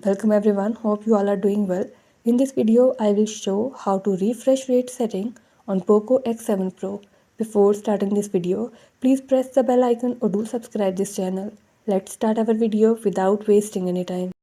Welcome everyone, hope you all are doing well. In this video, I will show how to refresh rate setting on POCO X7 Pro. Before starting this video, please press the bell icon or do subscribe this channel. Let's start our video without wasting any time.